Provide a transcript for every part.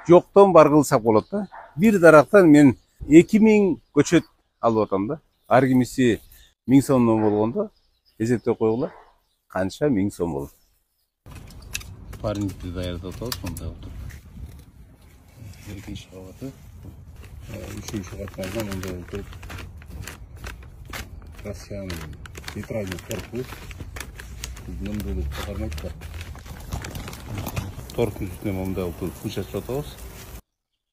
жоктон бар кылсак болот да. Бир дарактан мен 2000 көчөт алып атам да. Ар кимиси 1000 сомдон болгондо эсептеп койгула канча 1000 сом болот. Парникти даярдап атабыз мындай отуруп. Экинчи кабаты, үчүнчү катмардан мындай отуруп. Россиянын нейтральный корпус. Мындай чыгармайт да. Торктун үстүнө мындай отуруп күч ачып атабыз.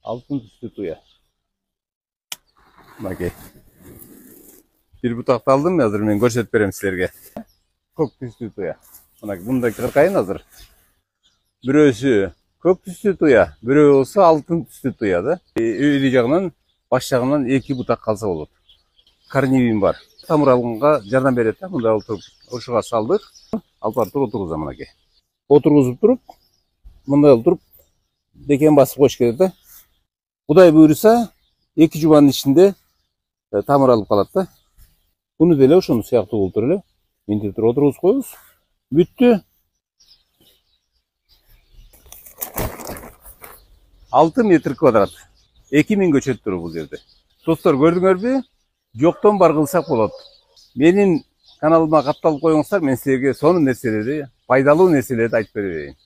Алтын түстүү туя. Мынакей. Бир бутакты алдым, азыр мен көрсөтүп берем силерге. Көк түстүү туя. Мындай кыркайын азыр. Бирөөсү көк түстүү туя, бирөө болсо алтын түстүү туя да. Өйдү жагынан, баш жагынан 2 бутак калса болот. Корневин бар. Тамыр алганга жардам берет да. Мындай отуруп, ошуга салдык. Алып барып отургузам мынакей. Отургузуп туруп, мындай отуруп бекен басып коюш керек да. Кудай буйруса, 2 жуманын ичинде тамыр алып калат да. Буну деле ошону сыяктуу болуп эле. Минтип отургузуп коебуз. Бүттү. 6 метр квадрат. 2000 көчөт тур бул жерде. Достор, көрдүңөрбү? Жоктон бар кылсак болот. Менин каналыма катталып коюңуздар, мен силерге сонун нерселерди, пайдалуу нерселерди айтып берейин.